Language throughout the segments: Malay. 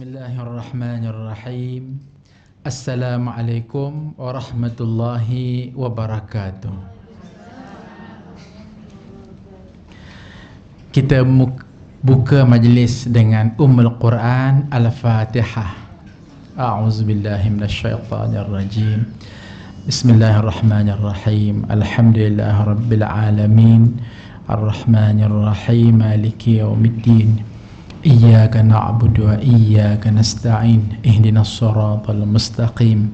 Bismillahirrahmanirrahim. Assalamualaikum warahmatullahi wabarakatuh. Kita buka majlis dengan Ummul Quran Al-Fatihah. A'udzubillahi minasyaitonirrajim. Bismillahirrahmanirrahim. Alhamdulillahirabbil alamin. Ar-Rahmanirrahim. Maliki yaumiddin. Iyyaka na'budu wa iyyaka nasta'in. Ihdinas siratal mustaqim.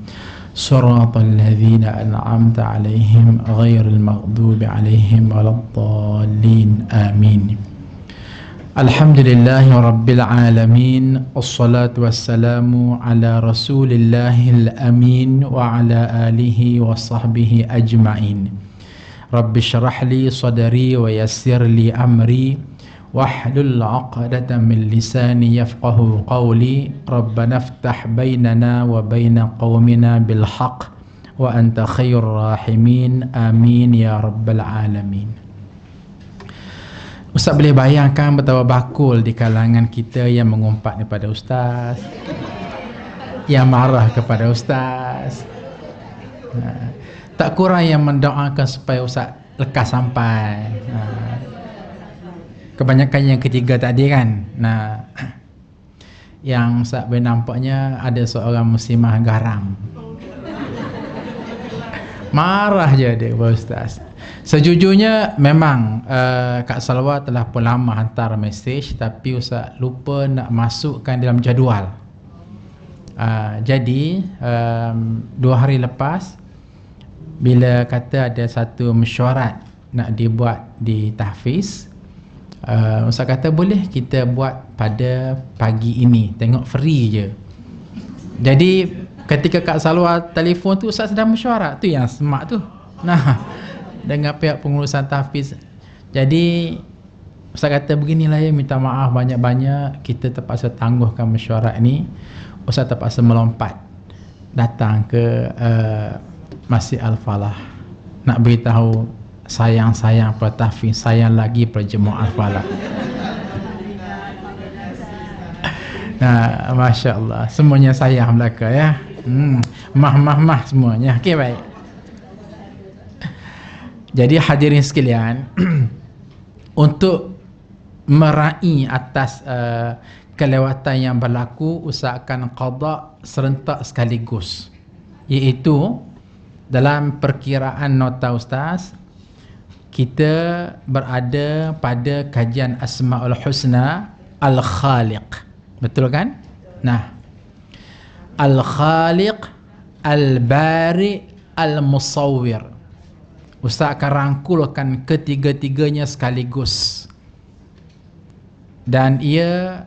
Siratal ladzina an'amta 'alaihim ghairil maghdubi 'alaihim waladdallin. Amin. Alhamdulillahi rabbil alamin. Wassalatu wassalamu ala rasulillahil amin wa ala alihi wa sahbihi ajma'in. Rabbi syrah li sadri wa yassir li amri wahlul 'uqdatam min lisani yafqahu qawli. Rabbana iftah bainana wa baina qaumina bil haqq wa anta khairur rahimin. Amin ya rabbal alamin. Ustaz boleh bayangkan betapa bakul di kalangan kita yang mengumpat kepada ustaz, yang marah kepada ustaz, tak kurang yang mendoakan supaya ustaz lekas sampai. Kebanyakan yang ketiga tadi kan. Yang ustaz boleh nampaknya ada seorang muslimah garam, marah je dia kepada ustaz. Sejujurnya memang Kak Salwa telah pun lama hantar mesej, tapi ustaz lupa nak masukkan dalam jadual. Jadi 2 hari lepas bila kata ada satu mesyuarat nak dibuat di tahfiz, ustaz kata boleh kita buat pada pagi ini, tengok free je. Jadi ketika Kak Salwa telefon tu, ustaz sedang mesyuarat, tu yang semak tu. Dengan pihak pengurusan tahfiz. Jadi ustaz kata beginilah ya, minta maaf banyak-banyak, kita terpaksa tangguhkan mesyuarat ni. Ustaz terpaksa melompat datang ke Masjid Al-Falah nak beritahu sayang-sayang pada tahfiz, sayang lagi pada jemaah Al-Falah. Masya Allah, semuanya sayang belaka ya. Mah semuanya. Okey, baik. Jadi hadirin sekalian, untuk meraih atas kelewatan yang berlaku, ustaz akan qada serentak sekaligus, iaitu dalam perkiraan nota ustaz, kita berada pada kajian Asmaul Husna Al-Khaliq. Betul kan? Al-Khaliq, Al-Bari, Al-Musawwir. Ustaz akan rangkulkan ketiga-tiganya sekaligus, dan ia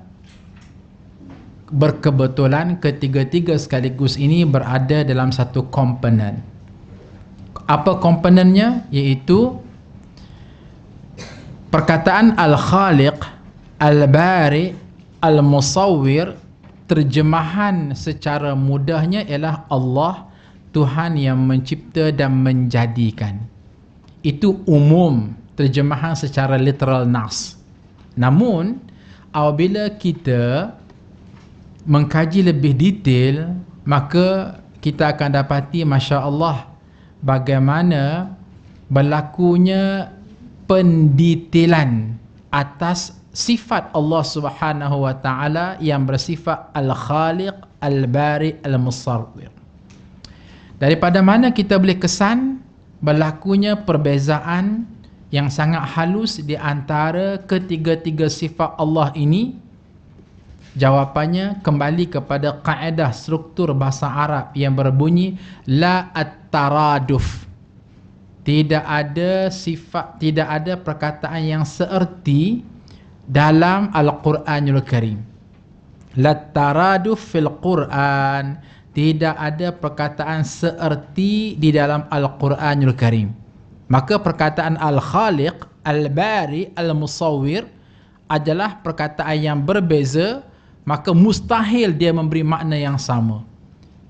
berkebetulan ketiga-tiga sekaligus ini berada dalam satu komponen. Apa komponennya? Iaitu perkataan Al-Khaliq, Al-Bari, Al-Musawwir. Terjemahan secara mudahnya ialah Allah, Tuhan yang mencipta dan menjadikan. Itu umum terjemahan secara literal nas. Namun apabila kita mengkaji lebih detail, maka kita akan dapati Masya Allah bagaimana berlakunya pendetailan atas sifat Allah Subhanahu wa taala yang bersifat Al-Khaliq, Al-Bari, Al-Musawwir. Daripada mana kita boleh kesan berlakunya perbezaan yang sangat halus di antara ketiga-tiga sifat Allah ini? Jawapannya kembali kepada kaedah struktur bahasa Arab yang berbunyi la at-taraduf. Tidak ada sifat, tidak ada perkataan yang seerti dalam Al-Quranul Karim. La at-taraduf fil Quran. Tidak ada perkataan seerti di dalam Al-Quranul Karim. Maka perkataan Al-Khaliq, Al-Bari, Al-Musawwir adalah perkataan yang berbeza, maka mustahil dia memberi makna yang sama.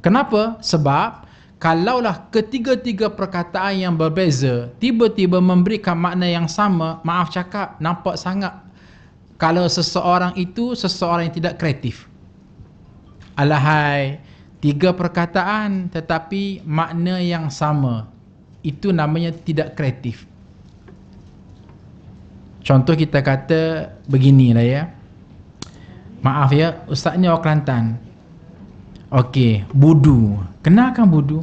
Kenapa? Sebab kalaulah ketiga-tiga perkataan yang berbeza tiba-tiba memberikan makna yang sama, maaf cakap, nampak sangat kalau seseorang itu seseorang yang tidak kreatif. Alahai, 3 perkataan tetapi makna yang sama. Itu namanya tidak kreatif. Contoh kita kata beginilah ya. Maaf ya, ustaz ni orang Kelantan. Okey, budu. Kenalkan budu?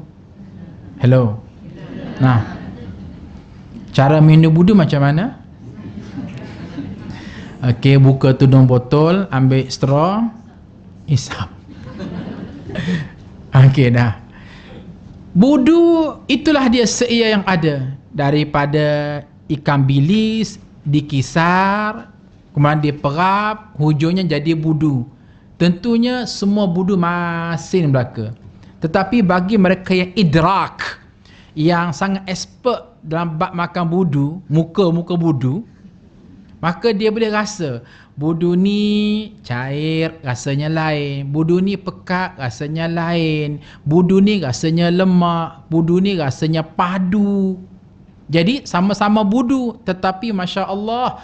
Hello. Nah, cara minum budu macam mana? Okey, buka tudung botol, ambil straw, hisap. Okey dah. Budu itulah dia seia yang ada daripada ikan bilis dikisar, kemudian diperap, hujungnya jadi budu. Tentunya semua budu masin belaka. Tetapi bagi mereka yang idrak, yang sangat expert dalam bab makan budu, muka budu, maka dia boleh rasa budu ni cair, rasanya lain. Budu ni pekat, rasanya lain. Budu ni rasanya lemak. Budu ni rasanya padu. Jadi sama-sama budu, tetapi Masya Allah,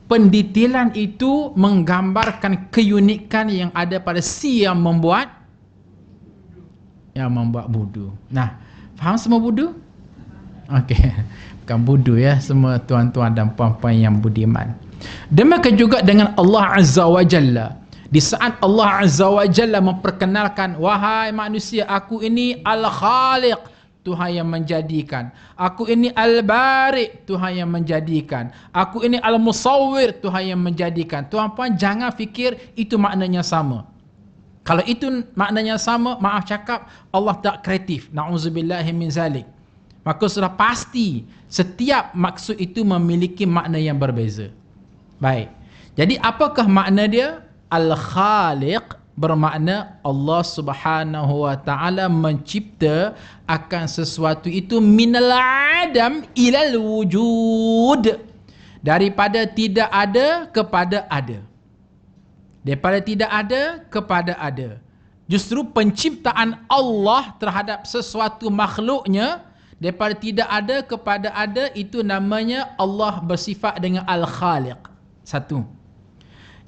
pendetailan itu menggambarkan keunikan yang ada pada si yang membuat budu. Nah, faham semua budu? Okey, bukan budu ya, semua tuan-tuan dan puan-puan yang budiman. Demikian juga dengan Allah Azza wa Jalla. Di saat Allah Azza wa Jalla memperkenalkan, wahai manusia, aku ini Al-Khaliq, Tuhan yang menjadikan. Aku ini Al-Bari, Tuhan yang menjadikan. Aku ini Al-Musawwir, Tuhan yang menjadikan. Tuan-puan jangan fikir itu maknanya sama. Kalau itu maknanya sama, maaf cakap, Allah tak kreatif. Na'udzubillahi min zalik. Maka sudah pasti setiap maksud itu memiliki makna yang berbeza. Baik. Jadi apakah makna dia? Al-Khaliq bermakna Allah Subhanahu wa taala mencipta akan sesuatu itu minal adam ilal wujud. Daripada tidak ada kepada ada. Daripada tidak ada kepada ada. Justru penciptaan Allah terhadap sesuatu makhluknya daripada tidak ada kepada ada, itu namanya Allah bersifat dengan Al-Khaliq. Satu.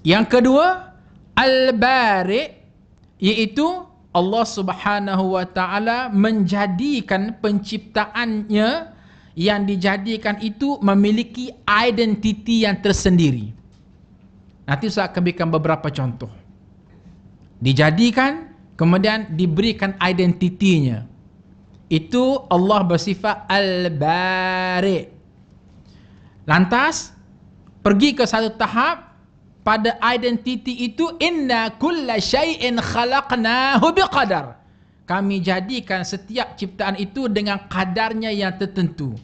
Yang kedua, Al-Bari, iaitu Allah Subhanahu wa taala menjadikan penciptaannya yang dijadikan itu memiliki identiti yang tersendiri. Nanti saya akan berikan beberapa contoh. Dijadikan, kemudian diberikan identitinya. Itu Allah bersifat Al-Bari. Lantas pergi ke satu tahap, pada identiti itu, inna kulla syai'in khalaqnahu biqadar. Kami jadikan setiap ciptaan itu dengan kadarnya yang tertentu.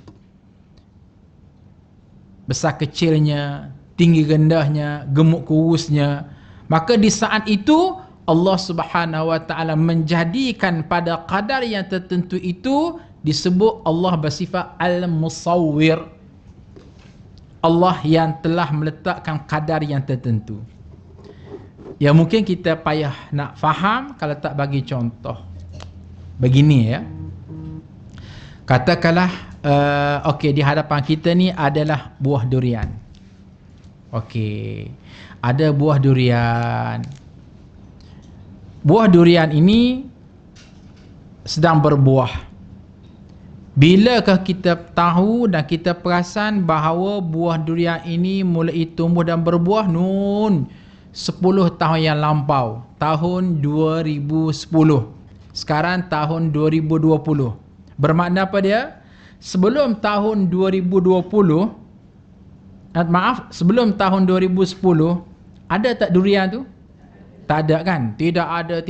Besar kecilnya, tinggi rendahnya, gemuk kurusnya. Maka di saat itu Allah Subhanahu wa taala menjadikan pada kadar yang tertentu itu disebut Allah bersifat Al-Musawwir. Allah yang telah meletakkan kadar yang tertentu. Ya mungkin kita payah nak faham kalau tak bagi contoh. Begini ya. Katakanlah okey, di hadapan kita ni adalah buah durian. Okey. Ada buah durian. Buah durian ini sedang berbuah. Bilakah kita tahu dan kita perasan bahawa buah durian ini mulai tumbuh dan berbuah? 10 tahun yang lampau. Tahun 2010. Sekarang tahun 2020. Bermakna apa dia? Sebelum tahun 2020, sebelum tahun 2010, ada tak durian tu? Tak ada kan? Tidak ada.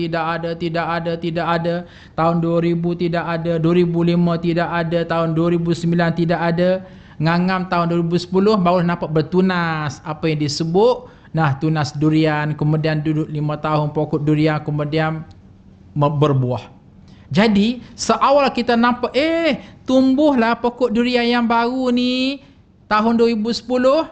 Tahun 2000 tidak ada, 2005 tidak ada, tahun 2009 tidak ada. Ngangam tahun 2010 baru nampak bertunas. Apa yang disebut, tunas durian. Kemudian duduk 5 tahun pokok durian, kemudian berbuah. Jadi, seawal kita nampak, tumbuhlah pokok durian yang baru ni, tahun 2010,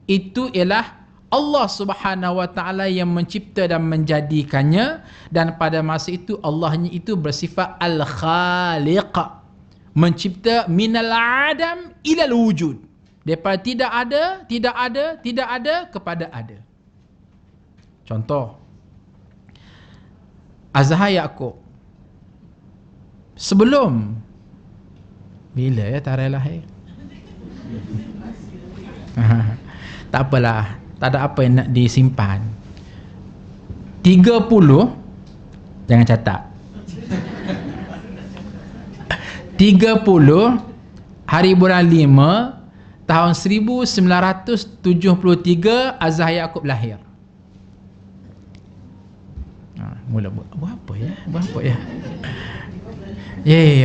itu ialah Allah Subhanahu wa taala yang mencipta dan menjadikannya, dan pada masa itu Allahnya itu bersifat Al-Khaliq, mencipta minal adam ilal wujud. Daripada tidak ada kepada ada. Contoh. Azhar Yaqub. Sebelum bila ya tarikh lahir? Tak apalah, tak ada apa yang nak disimpan. 30, jangan catat. 30 hari bulan 5 tahun 1973 Azhar Yaqub lahir. Mula buat apa ya?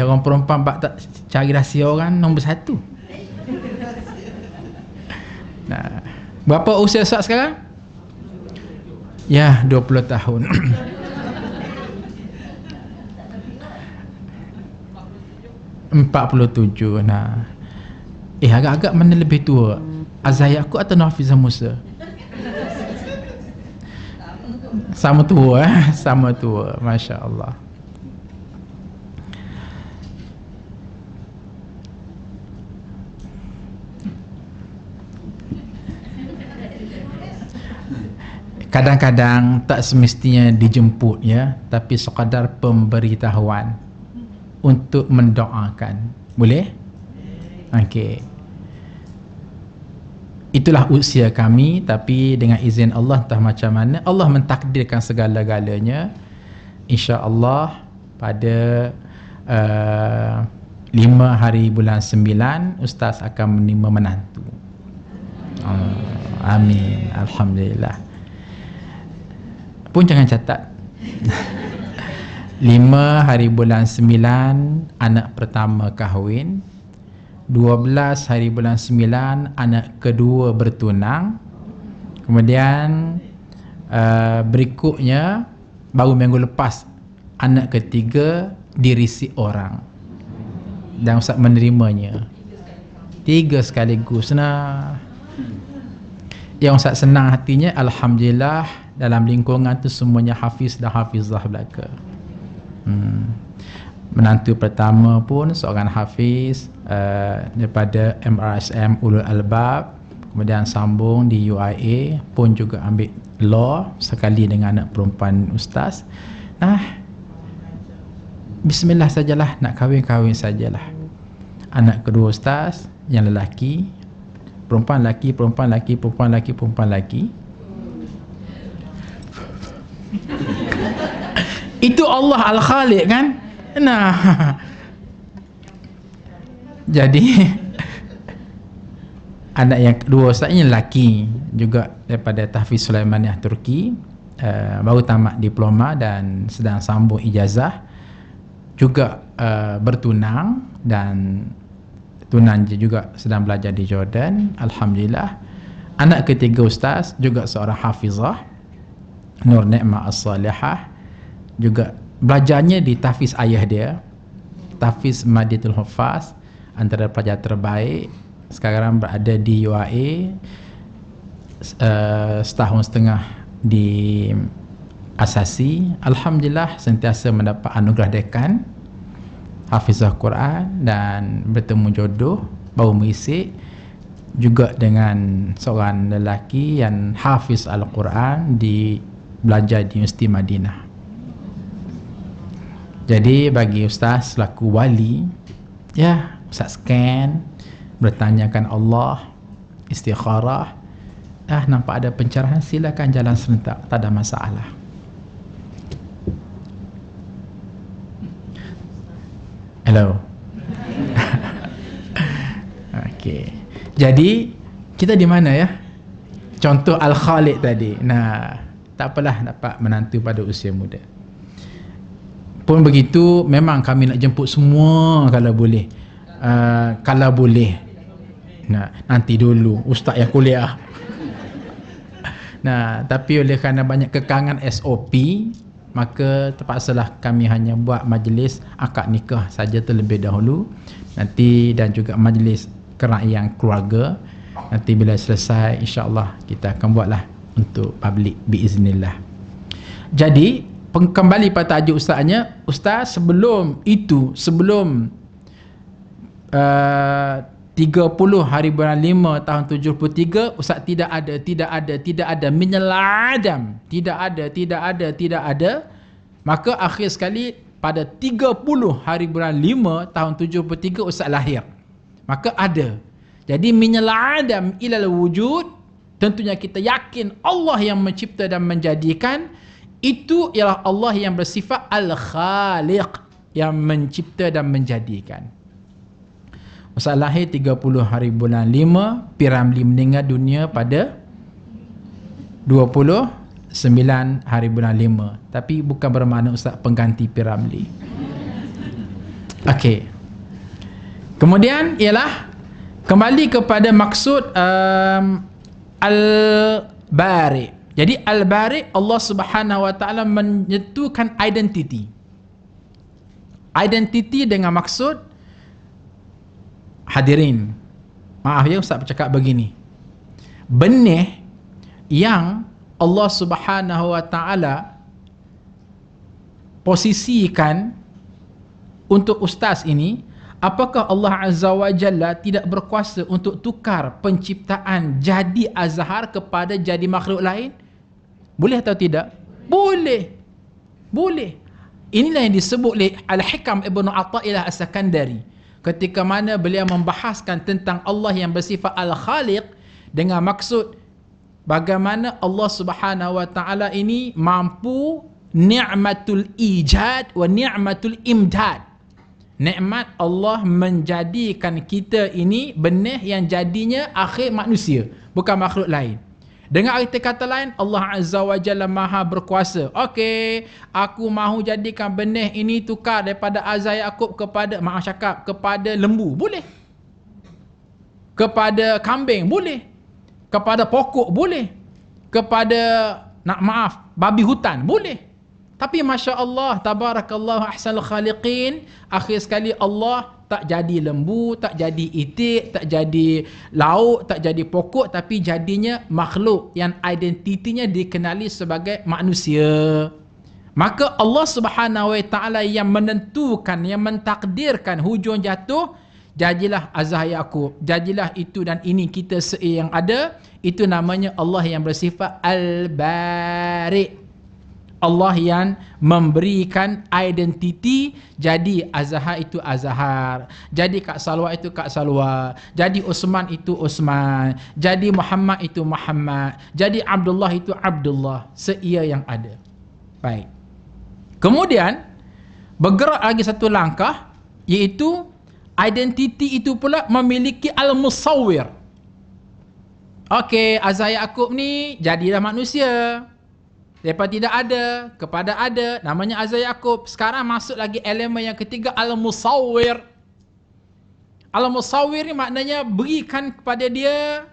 Orang perempuan tak cari rahsia orang nombor 1. Nah, berapa usia Ustaz sekarang? Ya, 20 tahun. (47). Nah. Agak-agak mana lebih tua? Azhar Yaqub atau Nafizah Musa? Sama tua, sama tua. Masya-Allah. Kadang-kadang tak semestinya dijemput ya, tapi sekadar pemberitahuan untuk mendoakan. Boleh? Okey. Itulah usia kami, tapi dengan izin Allah entah macam mana Allah mentakdirkan segala-galanya. Insya-Allah pada 5 hari bulan 9 Ustaz akan menerima menantu. Amin. Alhamdulillah. Pun jangan catat. 5 hari bulan 9 anak pertama kahwin. 12 hari bulan 9 anak kedua bertunang. Kemudian berikutnya baru minggu lepas anak ketiga dirisi orang. Dan Ustaz menerimanya 3 sekaligus. Nah, yang Ustaz senang hatinya, alhamdulillah dalam lingkungan tu semuanya hafiz dan hafizah belaka. Menantu pertama pun seorang hafiz daripada MRSM Ulul Albab, kemudian sambung di UIA pun juga ambil law sekali dengan anak perempuan ustaz. Nah, bismillah sajalah, nak kahwin sajalah. Anak kedua ustaz yang lelaki, perempuan lelaki, perempuan lelaki, perempuan lelaki, perempuan lelaki. Itu Allah Al-Khaliq kan? Nah, jadi anak yang kedua ustaznya lelaki juga daripada Tahfiz Sulaimaniyah Turki, baru tamat diploma dan sedang sambung ijazah, juga bertunang dan tunang juga sedang belajar di Jordan. Alhamdulillah. Anak ketiga ustaz juga seorang hafizah, Nur Ni'mah As-Salihah, juga belajarnya di tahfiz ayah dia, Tahfiz Maditul Hufaz, antara pelajar terbaik. Sekarang berada di UAE, setahun setengah di Asasi. Alhamdulillah sentiasa mendapat anugerah dekan, hafizah Quran dan bertemu jodoh, baru merisik juga dengan seorang lelaki yang hafiz Al-Quran belajar di Universiti Madinah. Jadi bagi ustaz selaku wali, ya ustaz scan, bertanyakan Allah, istikharah, nampak ada pencerahan, silakan jalan serentak, tak ada masalah. Hello. Okey. Jadi kita di mana ya? Contoh Al-Khaliq tadi. Nah, tak apalah dapat menantu pada usia muda. Pun begitu, memang kami nak jemput semua kalau boleh. Kalau boleh. Nah, nanti dulu ustaz yang kuliah. Nah, tapi oleh kerana banyak kekangan SOP, maka terpaksalah kami hanya buat majlis akad nikah saja terlebih dahulu. Nanti dan juga majlis keraian keluarga. Nanti bila selesai insya-Allah kita akan buatlah untuk public biiznillah. Jadi kembali pada tajuk ustaznya, ustaz sebelum itu, sebelum 30 hari bulan 5 tahun 73, ustaz tidak ada minal adam, tidak ada Maka akhir sekali pada 30 hari bulan 5 tahun 73 Ustaz lahir. Maka ada. Jadi minal adam ilal wujud, tentunya kita yakin Allah yang mencipta dan menjadikan, itu ialah Allah yang bersifat Al-Khaliq, yang mencipta dan menjadikan. Ustaz lahir 30 hari bulan 5, P. Ramlee meninggal dunia pada 29 hari bulan 5. Tapi bukan bermakna Ustaz pengganti P. Ramlee. Okey. Kemudian ialah kembali kepada maksud Al-Bari. Jadi Al-Bari, Allah Subhanahu wa taala menyentuhkan identiti. Identiti dengan maksud, hadirin, maaf ya Ustaz bercakap begini. Benih yang Allah Subhanahu wa taala posisikan untuk ustaz ini, apakah Allah Azza wa Jalla tidak berkuasa untuk tukar penciptaan jadi azhar kepada jadi makhluk lain? Boleh atau tidak? Boleh. Boleh. Inilah yang disebut oleh Al-Hikam Ibn Athaillah As-Sakandari. Ketika mana beliau membahaskan tentang Allah yang bersifat Al-Khaliq dengan maksud bagaimana Allah Subhanahu wa taala ini mampu ni'matul ijad wa ni'matul imdad. Nikmat Allah menjadikan kita ini benih yang jadinya akhir manusia, bukan makhluk lain. Dengan arti kata lain, Allah Azza wa Jalla Maha berkuasa. Okey, aku mahu jadikan benih ini tukar daripada azar Yaqub kepada, maaf cakap, kepada lembu. Boleh. Kepada kambing. Boleh. Kepada pokok. Boleh. Kepada, nak maaf, babi hutan. Boleh. Tapi Masya Allah, Tabarakallah ahsanul khaliqin, akhir sekali Allah tak jadi lembu, tak jadi itik, tak jadi lauk, tak jadi pokok, tapi jadinya makhluk yang identitinya dikenali sebagai manusia. Maka Allah Subhanahu wa taala yang menentukan, yang mentakdirkan hujung jatuh, jadilah azah Yaqub, jadilah itu dan ini kita yang ada, itu namanya Allah yang bersifat Al-Bari. Allah yang memberikan identiti, jadi Azhar itu Azhar, jadi Kak Salwa itu Kak Salwa, jadi Osman itu Osman, jadi Muhammad itu Muhammad, jadi Abdullah itu Abdullah, seia yang ada. Baik. Kemudian bergerak lagi satu langkah, iaitu identiti itu pula memiliki Al-Musawwir. Okey, Azhar Yaqub ni jadilah manusia. Daripada tidak ada kepada ada, namanya Azhar Yaqub. Sekarang masuk lagi elemen yang ketiga, Al-Musawwir. Al-Musawwir ni maknanya berikan kepada dia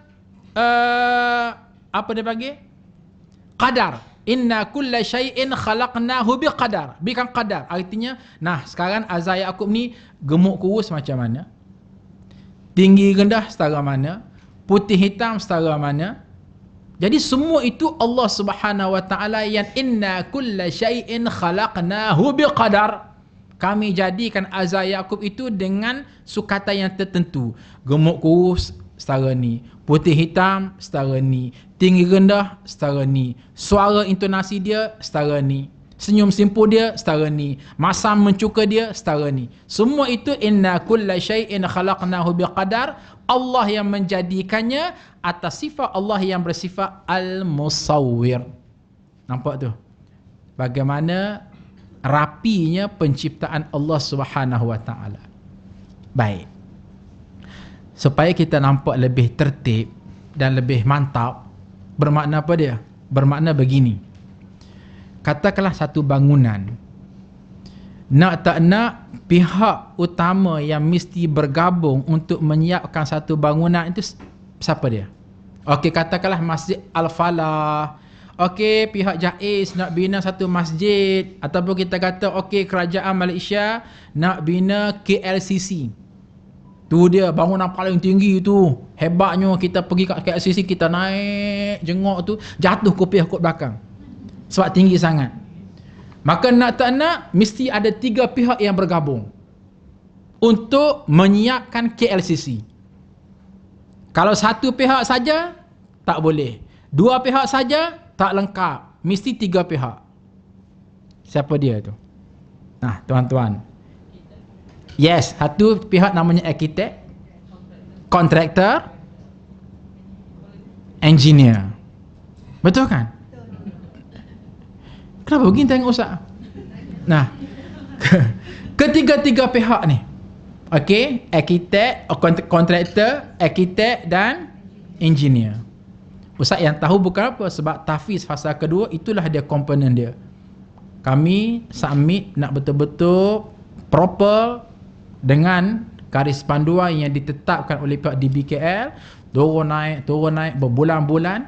apa dia panggil? Qadar. Inna kulla syai'in khalaqnahu biqadar. Berikan qadar. Artinya, nah sekarang Azhar Yaqub ni gemuk kurus macam mana? Tinggi rendah setara mana? Putih hitam setara mana? Jadi semua itu Allah Subhanahu wa taala yang inna kulla syai'in khalaqnahu biqadar. Kami jadikan Azhar Yaqub itu dengan sukatan yang tertentu. Gemuk kurus setara ni, putih hitam setara ni, tinggi rendah setara ni, suara intonasi dia setara ni, senyum simpul dia setara ni, masam mencuka dia setara ni. Semua itu inna kulla syai'in khalaqnahu biqadar. Allah yang menjadikannya atas sifat Allah yang bersifat Al-Musawwir. Nampak tu? Bagaimana rapinya penciptaan Allah Subhanahu wa taala. Baik. Supaya kita nampak lebih tertib dan lebih mantap, bermakna apa dia? Bermakna begini. Katakanlah satu bangunan, nak tak nak pihak utama yang mesti bergabung untuk menyiapkan satu bangunan itu siapa dia? Okey, katakanlah Masjid Al-Falah. Okey, pihak JAIS nak bina satu masjid, ataupun kita kata okey, kerajaan Malaysia nak bina KLCC. Tu dia bangunan paling tinggi tu. Hebatnya kita pergi kat KLCC, kita naik jengok tu, jatuh kopiah kot belakang. Sebab tinggi sangat. Maka nak tak nak, mesti ada 3 pihak yang bergabung untuk menyiapkan KLCC. Kalau satu pihak saja, tak boleh. 2 pihak saja, tak lengkap. Mesti 3 pihak. Siapa dia tu? Nah, tuan-tuan. Yes, satu pihak namanya arkitek, kontraktor, engineer. Betul kan? Kenapa begini tengok Ustaz? Nah, ketiga-tiga pihak ni. Okey, arkitek, kontraktor, arkitek dan engineer. Ustaz yang tahu bukan apa, sebab tahfiz fasa kedua itulah dia komponen dia. Kami submit nak betul-betul proper dengan garis panduan yang ditetapkan oleh pihak DBKL, turun naik berbulan-bulan.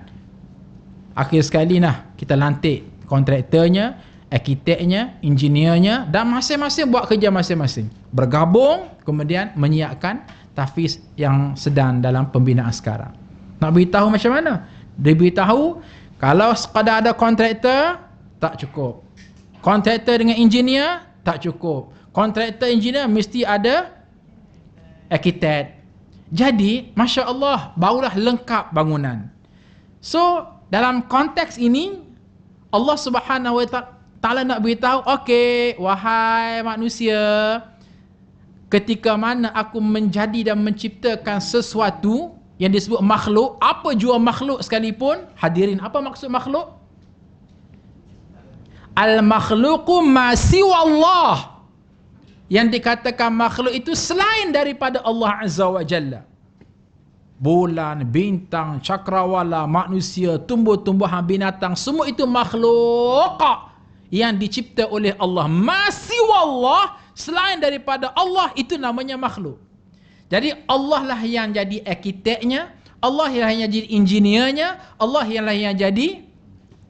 Akhir sekali kita lantik kontraktornya, arkiteknya, engineernya, dan masing-masing buat kerja masing-masing. Bergabung, kemudian menyiapkan tahfiz yang sedang dalam pembinaan sekarang. Nak beritahu macam mana? Dia beritahu, kalau sekadar ada kontraktor, tak cukup. Kontraktor dengan engineer, tak cukup. Kontraktor engineer mesti ada arkitek. Jadi, Masya Allah, barulah lengkap bangunan. So, dalam konteks ini, Allah Subhanahu Wa Ta'ala nak beritahu, okey, wahai manusia, ketika mana aku menjadi dan menciptakan sesuatu yang disebut makhluk, apa jua makhluk sekalipun, hadirin, apa maksud makhluk? Al-makhluqu ma siwa Allah. Yang dikatakan makhluk itu selain daripada Allah Azza wa Jalla. Bulan, bintang, cakrawala, manusia, tumbuh-tumbuhan, binatang, semua itu makhluk yang dicipta oleh Allah. Ma siwa Allah, selain daripada Allah, itu namanya makhluk. Jadi Allah lah yang jadi arkiteknya, Allah yang jadi engineernya, Allah yang jadi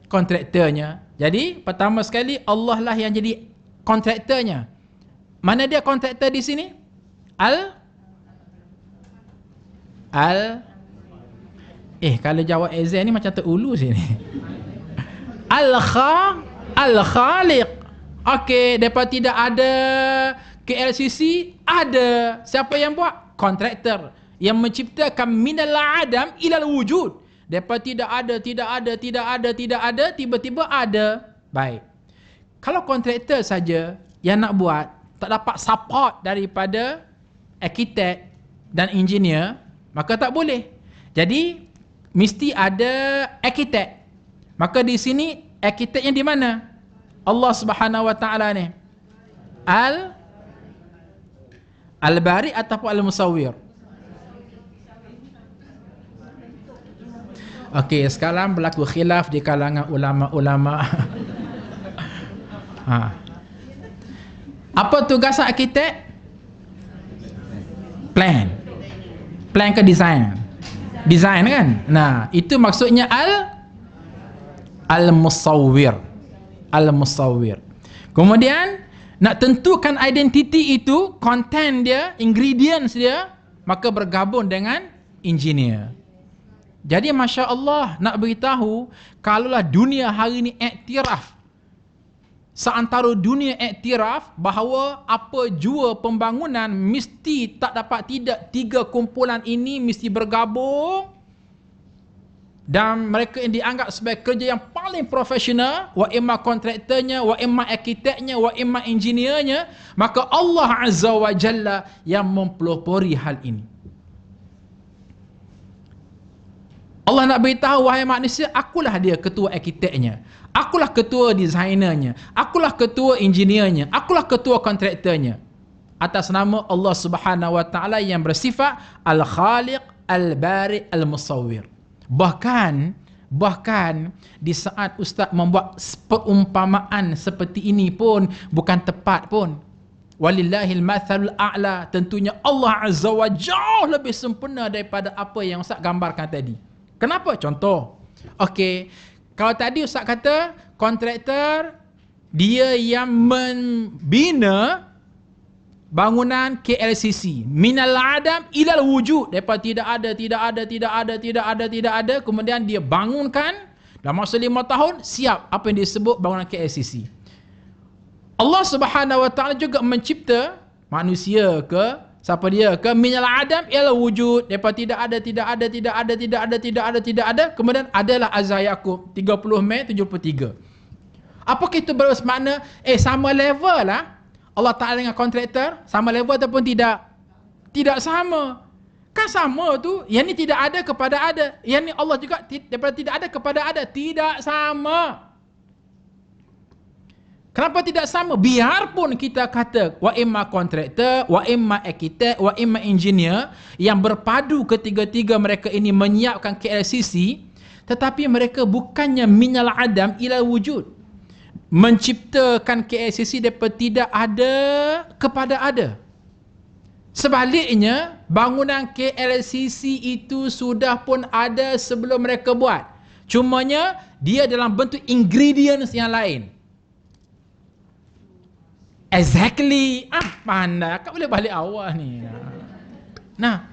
kontraktornya. Jadi pertama sekali Allah lah yang jadi kontraktornya. Mana dia kontraktor di sini? Kalau jawab exam ni macam terulu sini. Al-Khaliq. Okey, depa tidak ada KLCC, ada. Siapa yang buat? Kontraktor yang menciptakan minal adam ilal wujud. Depa tidak ada, tiba-tiba ada. Baik. Kalau kontraktor saja yang nak buat, tak dapat support daripada arkitek dan engineer, maka tak boleh. Jadi mesti ada arkitek. Maka di sini arkiteknya di mana? Allah Subhanahu Wa Ta'ala ni. Al-Bari ataupun Al-Musawwir? Okey, sekarang berlaku khilaf di kalangan ulama-ulama. Apa tugas arkitek? Plan ke design? Design kan? Nah, itu maksudnya Al-Musawwir. Kemudian nak tentukan identiti itu, content dia, ingredients dia, maka bergabung dengan engineer. Jadi Masya Allah, nak beritahu, kalaulah dunia hari ini iktiraf, seantara dunia iktiraf bahawa apa jua pembangunan mesti tak dapat tidak, tiga kumpulan ini mesti bergabung dan mereka yang dianggap sebagai kerja yang paling profesional, wa imma kontraktornya, wa imma arkiteknya, wa imma engineernya, maka Allah Azza wa Jalla yang mempelopori hal ini. Allah nak beritahu, wahai manusia, akulah dia ketua arkiteknya, akulah ketua desainernya, akulah ketua engineernya, akulah ketua kontraktornya, atas nama Allah Subhanahu Wa Ta'ala yang bersifat Al-Khaliq, Al-Bari, Al-Musawwir. Bahkan di saat Ustaz membuat perumpamaan seperti ini pun bukan tepat pun. Walillahil mathalul a'la, tentunya Allah Azza wa jauh lebih sempurna daripada apa yang Ustaz gambarkan tadi. Kenapa? Contoh. Okey, kalau tadi Ustaz kata kontraktor dia yang membina bangunan KLCC minal adam ilal wujud, daripada tidak ada, kemudian dia bangunkan dalam masa 5 tahun, siap apa yang disebut bangunan KLCC. Allah Subhanahu Wa Ta'ala juga mencipta manusia ke siapa dia ke minal adam ilal wujud, daripada tidak ada, kemudian adalah Azza Yaqub 30 Mei 73. Apakah itu bermakna sama level lah Allah Ta'ala dengan kontraktor? Sama level ataupun tidak? Tidak sama. Kan sama tu, yang ni tidak ada kepada ada. Yang ni Allah juga daripada tidak ada kepada ada. Tidak sama. Kenapa tidak sama? Biarpun kita kata wa imma kontraktor, wa imma arkitek, wa imma engineer, yang berpadu ketiga-tiga mereka ini menyiapkan KLCC, tetapi mereka bukannya minal adam ila wujud, menciptakan KLCC daripada tidak ada kepada ada. Sebaliknya, bangunan KLCC itu sudah pun ada sebelum mereka buat. Cumanya dia dalam bentuk ingredients yang lain. Exactly. Pandai. Kau boleh balik awal ni. Nah,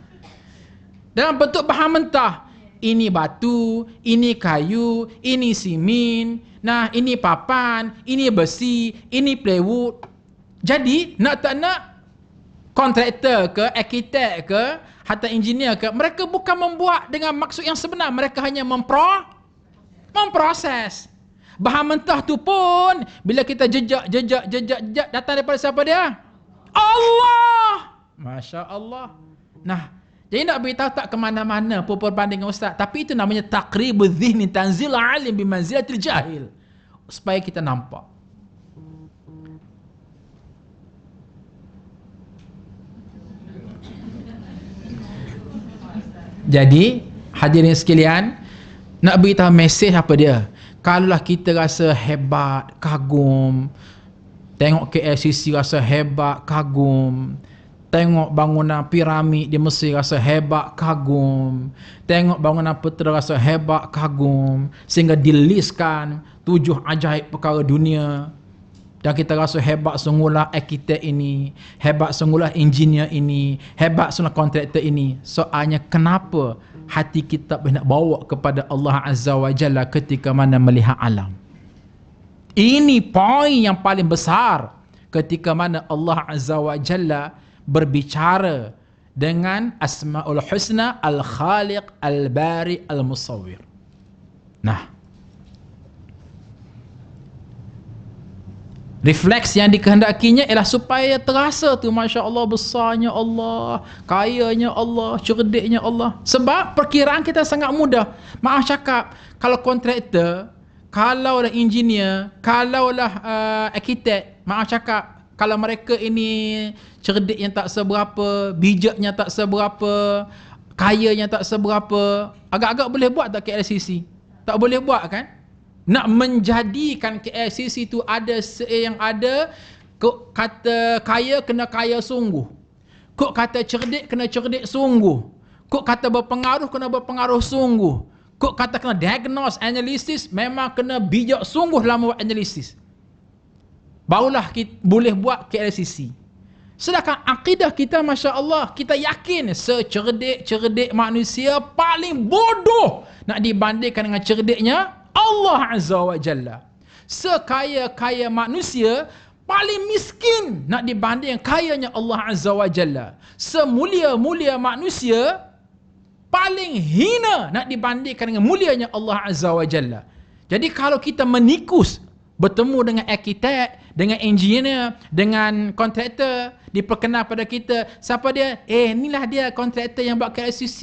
dalam bentuk bahan mentah. Ini batu, ini kayu, ini simen. Nah, ini papan, ini besi, ini plywood. Jadi, nak tak nak, kontraktor ke, arkitek ke, atau engineer ke, mereka bukan membuat dengan maksud yang sebenar. Mereka hanya memproses. Bahan mentah tu pun bila kita jejak datang daripada siapa dia? Allah. Masya Allah. Nah, jadi nak beritahu tak ke mana-mana pun perbandingan ustaz, tapi itu namanya taqribuz zihni tanzil alim bimanzilatil jahil, supaya kita nampak. Jadi hadirin sekalian, nak beritahu mesej apa dia? Kalaulah kita rasa hebat, kagum, tengok KLCC rasa hebat, kagum, tengok bangunan piramid di Mesir rasa hebat, kagum, tengok bangunan Petra rasa hebat, kagum, sehingga dilistkan 7 ajaib perkara dunia, dan kita rasa hebat sungguhlah arkitek ini, hebat sungguhlah engineer ini, hebat sungguhlah kontraktor ini. Soalnya kenapa hati kita nak bawa kepada Allah Azza wa Jalla ketika mana melihat alam? Ini poin yang paling besar ketika mana Allah Azza wa Jalla berbicara dengan Asmaul Husna Al-Khaliq Al-Bari Al-Musawwir. Nah, refleks yang dikehendakinya ialah supaya terasa tu, Masya Allah, besarnya Allah, kayanya Allah, cerdiknya Allah. Sebab perkiraan kita sangat mudah. Maaf cakap, kalau kontraktor, kalaulah engineer, kalaulah arkitek, maaf cakap, kalau mereka ini cerdiknya tak seberapa, bijaknya tak seberapa, kayanya tak seberapa, agak-agak boleh buat tak KLCC? Tak boleh buat kan? Nak menjadikan KLCC itu ada yang ada, kok kata kaya kena kaya sungguh, kok kata cerdik kena cerdik sungguh, kok kata berpengaruh kena berpengaruh sungguh, kok kata kena diagnose, analisis, memang kena bijak sungguh dalam buat analisis, barulah kita boleh buat KLCC. Sedangkan akidah kita, Masya Allah, kita yakin secerdik-cerdik manusia paling bodoh nak dibandingkan dengan cerdiknya Allah Azza wa Jalla. Sekaya-kaya manusia paling miskin nak dibanding kayanya Allah Azza wa Jalla. Semulia-mulia manusia paling hina nak dibandingkan dengan mulianya Allah Azza wa Jalla. Jadi kalau kita menikus, bertemu dengan arkitek, dengan engineer, dengan kontraktor, diperkenal pada kita, siapa dia? Inilah dia kontraktor yang buat KLCC.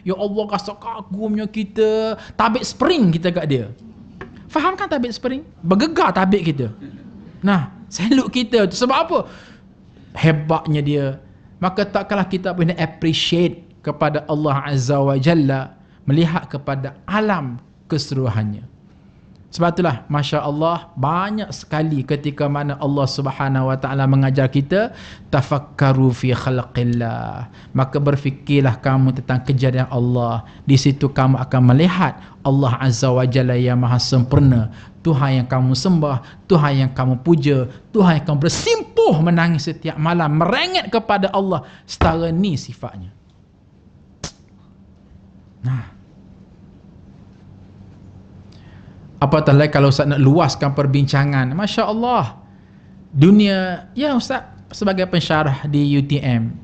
Ya Allah, rasa kagumnya kita. Tabik spring kita kat dia. Faham kan tabik spring? Bergegar tabik kita. Nah, salute kita. Sebab apa? Hebatnya dia. Maka takkanlah kita boleh appreciate kepada Allah Azza wa Jalla, melihat kepada alam keseluruhannya. Sebab itulah, Masya Allah, banyak sekali ketika mana Allah Subhanahu wa Ta'ala mengajar kita, tafakkaru fi khalqillah, maka berfikirlah kamu tentang kejadian Allah. Di situ kamu akan melihat Allah Azza wa Jalla yang maha sempurna, Tuhan yang kamu sembah, Tuhan yang kamu puja, Tuhan yang kamu bersimpuh menangis setiap malam, merengek kepada Allah. Setara ni sifatnya. Nah, apatah lagi kalau Ustaz nak luaskan perbincangan. Masya Allah, dunia, ya Ustaz sebagai pensyarah di UTM,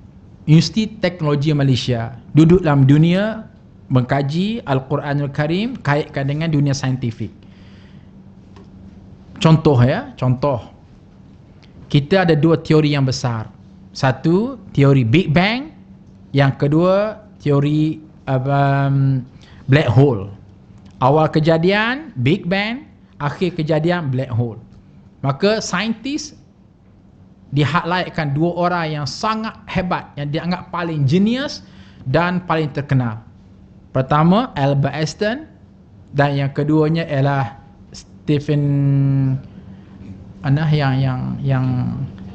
Universiti Teknologi Malaysia, duduk dalam dunia mengkaji Al-Quranul Karim, kaitkan dengan dunia saintifik. Contoh ya, contoh. Kita ada dua teori yang besar. Satu, teori Big Bang. Yang kedua, teori black hole. Awal kejadian Big Bang, akhir kejadian black hole. Maka saintis di-highlightkan dua orang yang sangat hebat, yang dianggap paling genius dan paling terkenal. Pertama, Albert Einstein, dan yang keduanya ialah Stephen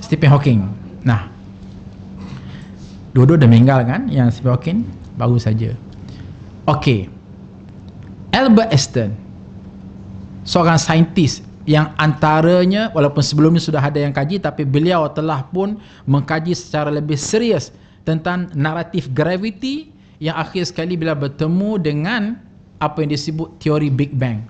Stephen Hawking. Nah, dua-dua dah meninggal kan, yang Stephen Hawking baru saja. Okey. Albert Einstein, seorang saintis yang antaranya, walaupun sebelumnya sudah ada yang kaji, tapi beliau telah pun mengkaji secara lebih serius tentang naratif gravity, yang akhir sekali bila bertemu dengan apa yang disebut teori Big Bang.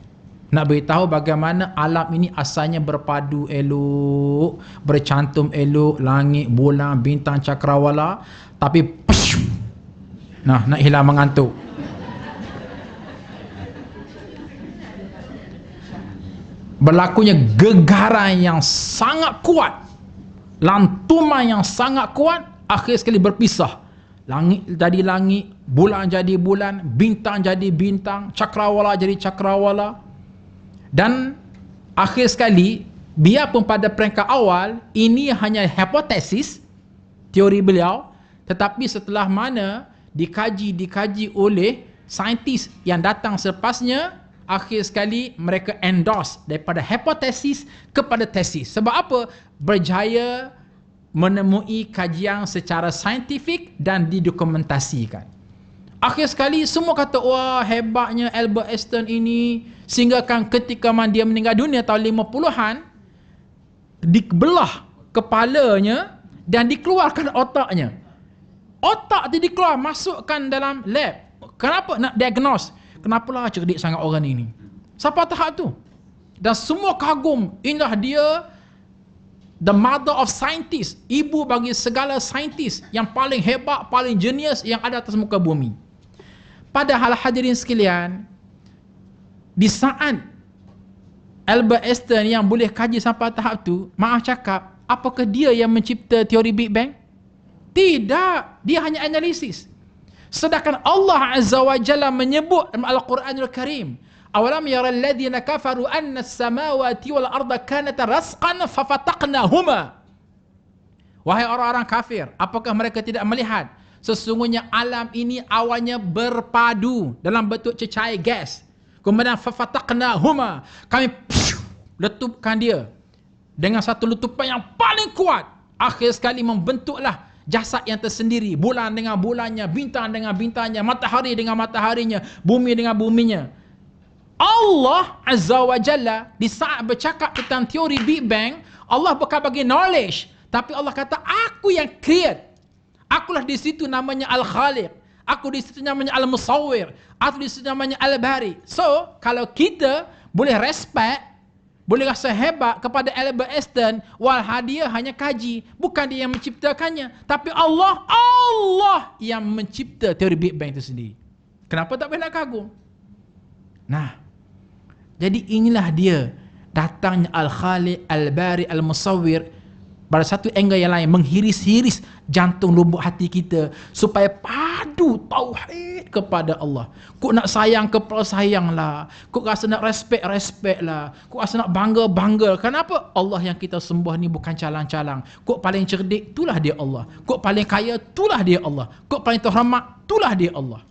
Nak beritahu bagaimana alam ini asalnya berpadu elok, bercantum elok, langit, bulan, bintang, cakrawala, tapi nak hilang mengantuk. Berlakunya gegaran yang sangat kuat, lantuman yang sangat kuat, akhir sekali berpisah. Langit jadi langit, bulan jadi bulan, bintang jadi bintang, cakrawala jadi cakrawala. Dan akhir sekali, biarpun pada peringkat awal ini hanya hipotesis teori beliau, tetapi setelah mana dikaji oleh saintis yang datang selepasnya, akhir sekali mereka endorse daripada hipotesis kepada tesis. Sebab apa? Berjaya menemui kajian secara saintifik dan didokumentasikan. Akhir sekali semua kata, wah hebatnya Albert Einstein ini, sehingga kan ketika dia meninggal dunia tahun 50-an, dibelah kepalanya dan dikeluarkan otaknya. Otak tu dikeluar, masukkan dalam lab. Kenapa? Nak diagnose. Kenapalah cerdik sangat orang ini? Siapa tahap tu? Dan semua kagum, inilah dia the mother of scientists, ibu bagi segala saintis yang paling hebat, paling genius yang ada atas muka bumi. Padahal hadirin sekalian, di saat Albert Einstein yang boleh kaji sampai tahap tu, maaf cakap, apakah dia yang mencipta teori Big Bang? Tidak, dia hanya analisis. Sedangkan Allah Azza wa Jalla menyebut dalam Al-Quranul Karim, awalam yara alladhina kafaru anna as-samawati wal arda kanata rasqan fafataqnahuma. Wahai orang-orang kafir, apakah mereka tidak melihat sesungguhnya alam ini awalnya berpadu dalam bentuk cecair gas, kemudian fafataqnahuma, kami letupkan dia dengan satu letupan yang paling kuat, akhir sekali membentuklah jasad yang tersendiri, bulan dengan bulannya, bintang dengan bintangnya, matahari dengan mataharinya, bumi dengan buminya. Allah Azza wa Jalla di saat bercakap tentang teori Big Bang, Allah bukan bagi knowledge, tapi Allah kata aku yang create. Akulah di situ namanya Al-Khaliq, aku di situ namanya Al-Musawwir, aku di situ namanya Al-Bari. So, kalau kita boleh respect, boleh rasa hebat kepada Albert Einstein, walau dia hanya kaji, bukan dia yang menciptakannya, tapi Allah yang mencipta teori Big Bang itu sendiri. Kenapa tak boleh nak kagum? Nah, jadi inilah dia datangnya Al-Khaliq, Al-Bari, Al-Musawwir pada satu angle yang lain, menghiris-hiris jantung lubuk hati kita supaya padu tauhid kepada Allah. Kok nak sayang kepada sayanglah, kok rasa nak respect lah, kok rasa nak bangga. Kenapa? Allah yang kita sembah ni bukan calang-calang. Kok paling cerdik, itulah dia Allah. Kok paling kaya, itulah dia Allah. Kok paling terhormat, itulah dia Allah.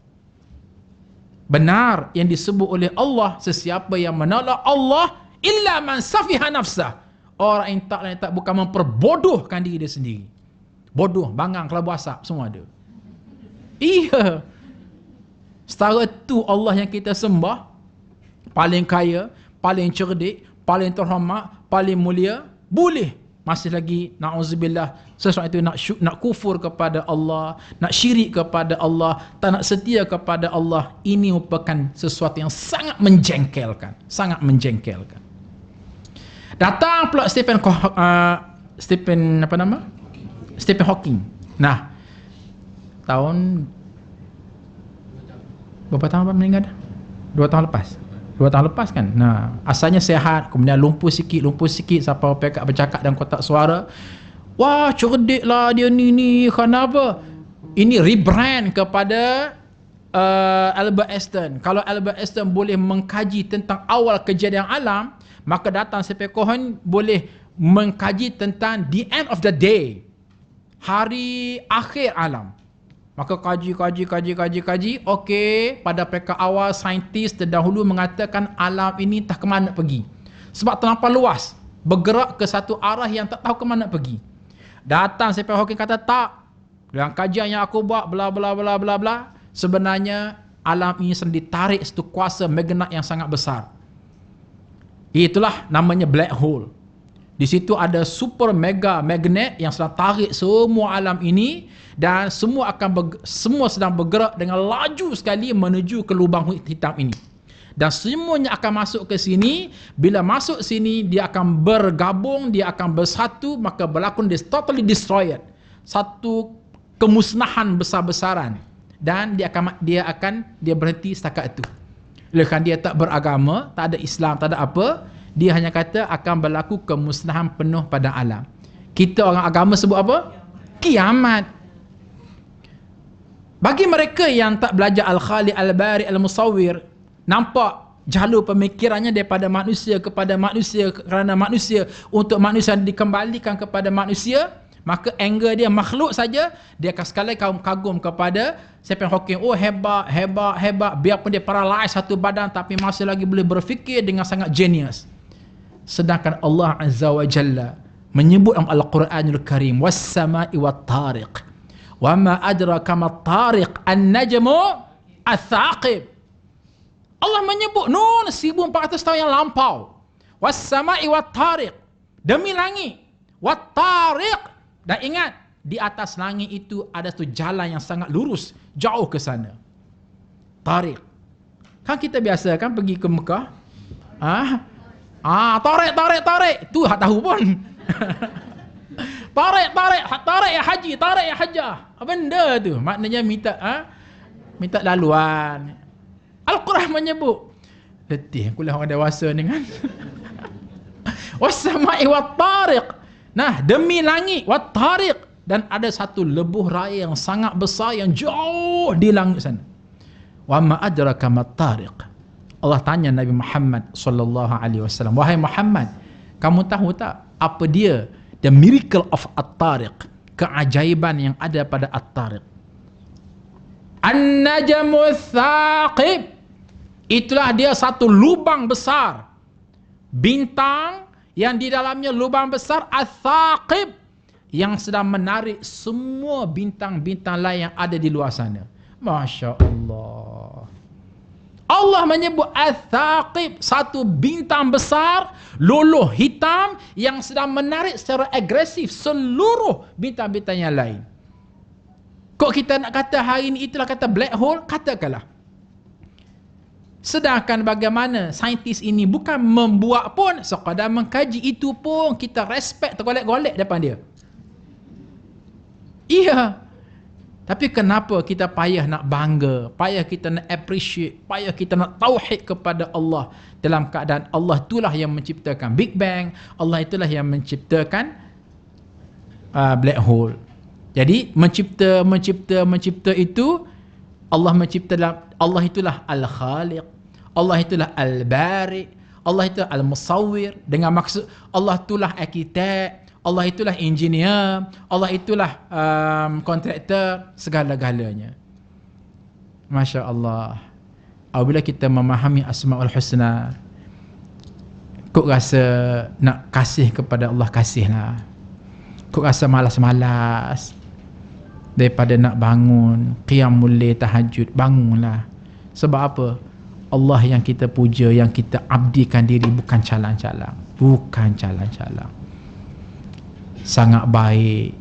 Benar yang disebut oleh Allah, sesiapa yang menolak Allah illa man safiha nafsah. Orang yang tak bukan memperbodohkan diri dia sendiri. Bodoh, bangang, kelabu asap, semua ada. Iya. Setara tu Allah yang kita sembah, paling kaya, paling cerdik, paling terhormat, paling mulia, boleh masih lagi na'udzubillah sesuatu itu nak kufur kepada Allah, nak syirik kepada Allah, tak nak setia kepada Allah. Ini merupakan sesuatu yang sangat menjengkelkan, sangat menjengkelkan. Datang pula Stephen Hawking. Nah, tahun berapa tahun meninggal dah? 2 tahun lepas. 2 tahun lepas kan. Nah, asalnya sehat, kemudian lumpuh sikit sampai pekak bercakap dalam kotak suara. Wah, cerdik lah dia ni, kenapa? Ini rebrand kepada Albert Einstein. Kalau Albert Einstein boleh mengkaji tentang awal kejadian alam, maka datang Stephen Cohen boleh mengkaji tentang the end of the day, hari akhir alam. Maka kaji. Okey, pada peringkat awal saintis terdahulu mengatakan alam ini tak ke mana pergi. Sebab terlampau luas, bergerak ke satu arah yang tak tahu ke mana pergi. Datang Stephen Hawking kata tak. Dalam kajian yang aku buat bla bla bla bla bla, sebenarnya alam ini sedang ditarik satu kuasa magnet yang sangat besar. Itulah namanya black hole. Di situ ada super mega magnet yang sedang tarik semua alam ini, dan semua sedang bergerak dengan laju sekali menuju ke lubang hitam ini. Dan semuanya akan masuk ke sini. Bila masuk sini, dia akan bergabung, dia akan bersatu, maka berlaku totally destroyed. Satu kemusnahan besar-besaran, dan dia berhenti setakat itu. Kerana dia tak beragama, tak ada Islam, tak ada apa, dia hanya kata akan berlaku kemusnahan penuh pada alam. Kita orang agama sebut apa? Kiamat. Bagi mereka yang tak belajar Al-Khaliq, Al-Bari, Al-Musawwir, nampak jalur pemikirannya daripada manusia kepada manusia, kerana manusia, untuk manusia dikembalikan kepada manusia, maka angle dia makhluk saja, dia akan sekali kagum kepada Stephen Hawking. Oh, hebat. Biarpun dia paralyzed satu badan, tapi masih lagi boleh berfikir dengan sangat genius. Sedangkan Allah Azza wa Jalla menyebut dalam Al-Quranul Karim, was-sama'i wat-tariq, wa ma adraka mat-tariq, an-najmu ats-tsaqib. Allah menyebut 1400 tahun yang lampau, was-sama'i wat-tariq, demi langit, wat-tariq, dan ingat di atas langit itu ada satu jalan yang sangat lurus jauh ke sana. Tariq. Kan kita biasa kan pergi ke Mekah, tarik. Tu tak tahu pun. tarik ya haji, tarik ya hajjah. Apa benda tu? Maknanya minta laluan. Al-Quran menyebut. Letih aku lah orang dewasa ni kan. Was-sama'i wat-tariq. Nah, demi langit, wat-tariq, dan ada satu lebuh raya yang sangat besar yang jauh di langit sana. Wa ma adraka mat-tariq. Allah tanya Nabi Muhammad sallallahu alaihi wasallam, wahai Muhammad, kamu tahu tak apa dia the miracle of at-tariq, keajaiban yang ada pada at-tariq? An-najmu tsaqib, itulah dia satu lubang besar, bintang yang di dalamnya lubang besar, ats-tsaqib, yang sedang menarik semua bintang-bintang lain yang ada di luar sana. Masya Allah. Allah menyebut ats-tsaqib, satu bintang besar, luluh hitam yang sedang menarik secara agresif seluruh bintang-bintang yang lain. Kok kita nak kata hari ini itulah kata black hole, katakanlah. Sedangkan bagaimana saintis ini bukan membuat pun, sekadar mengkaji itu pun kita respect, tergolek-golek depan dia. Iya. Tapi kenapa kita payah nak bangga, payah kita nak appreciate, payah kita nak tauhid kepada Allah, dalam keadaan Allah itulah yang menciptakan Big Bang, Allah itulah yang menciptakan black hole. Jadi mencipta itu, Allah mencipta dalam, Allah itulah Al-Khaliq, Allah itulah Al-Bari, Allah itulah Al-Musawwir, dengan maksud Allah itulah arkitek, Allah itulah engineer, Allah itulah kontraktor, segala-galanya. Masya Allah. Apabila kita memahami Asmaul Husna, kok rasa nak kasih kepada Allah, kasihlah. Kok rasa malas-malas daripada nak bangun qiyamul lail, tahajud, bangunlah. Sebab apa? Allah yang kita puja, yang kita abdikan diri, bukan calang-calang, bukan calang-calang. Sangat baik.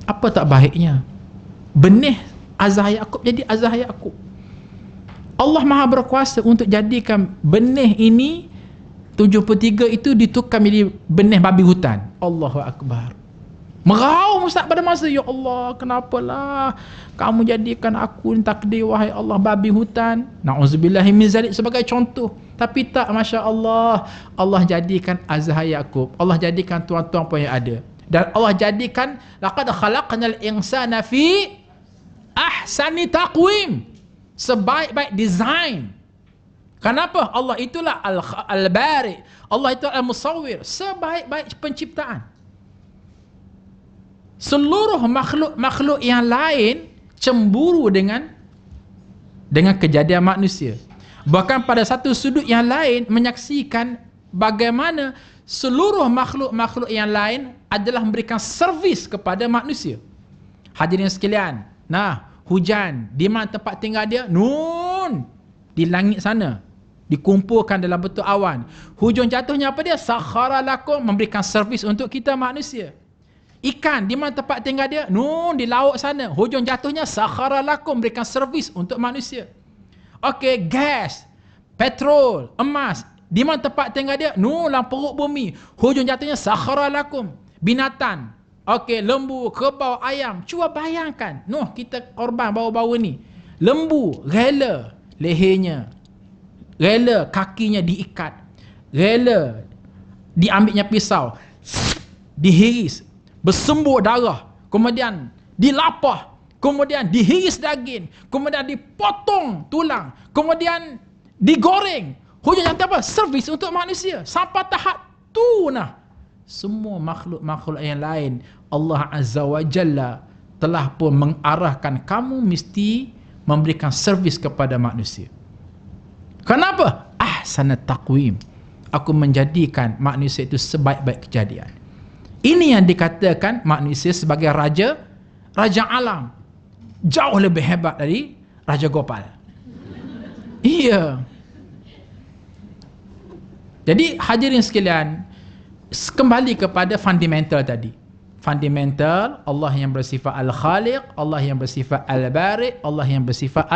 Apa tak baiknya? Benih azah Yaqub jadi azah Yaqub. Allah Maha berkuasa untuk jadikan benih ini 73 itu ditukar menjadi benih babi hutan. Allahu Akbar. Meraung Ustaz pada masa, ya Allah, kenapalah kamu jadikan aku ni takdir, wahai Allah, babi hutan. Na'udzubillahi min zalik sebagai contoh. Tapi tak, Masya Allah, Allah jadikan Azhar Yaqub, Allah jadikan tuan-tuan pun yang ada. Dan Allah jadikan laqad khalaqnal insana fi ahsani taqwim, sebaik-baik design. Kenapa? Allah itulah al-bari, Allah itu al-musawwir, sebaik-baik penciptaan. Seluruh makhluk yang lain cemburu dengan kejadian manusia. Bahkan pada satu sudut yang lain menyaksikan bagaimana seluruh makhluk yang lain adalah memberikan servis kepada manusia. Hadirin sekalian, nah, hujan di mana tempat tinggal dia? Nun, di langit sana, dikumpulkan dalam bentuk awan. Hujung jatuhnya apa dia? Sakhara lakum, memberikan servis untuk kita manusia. Ikan di mana tempat tinggal dia? Nun, di laut sana. Hujung jatuhnya sakhara lakum, memberikan servis untuk manusia. Okey, gas, petrol, emas, di mana tempat tinggal dia? Nun, dalam perut bumi. Hujung jatuhnya sakhara lakum. Binatang, okey, lembu, kerbau, ayam. Cuba bayangkan, Nuh, kita korban baru-baru ni. Lembu rela lehernya, rela kakinya diikat, rela diambilnya pisau, dihiris, bersembur darah, kemudian dilapah, kemudian dihiris daging, kemudian dipotong tulang, kemudian digoreng. Hujung jatuh apa? Servis untuk manusia. Sampai tahap tu nah. Semua makhluk-makhluk yang lain, Allah Azza wa Jalla telah pun mengarahkan kamu mesti memberikan servis kepada manusia. Kenapa? Ahsanat taqwim. Aku menjadikan manusia itu sebaik-baik kejadian. Ini yang dikatakan manusia sebagai raja alam. Jauh lebih hebat dari Raja Gopal. Iya. Jadi hadirin sekalian, kembali kepada fundamental tadi. Fundamental, Allah yang bersifat Al-Khaliq, Allah yang bersifat Al-Bari, Allah yang bersifat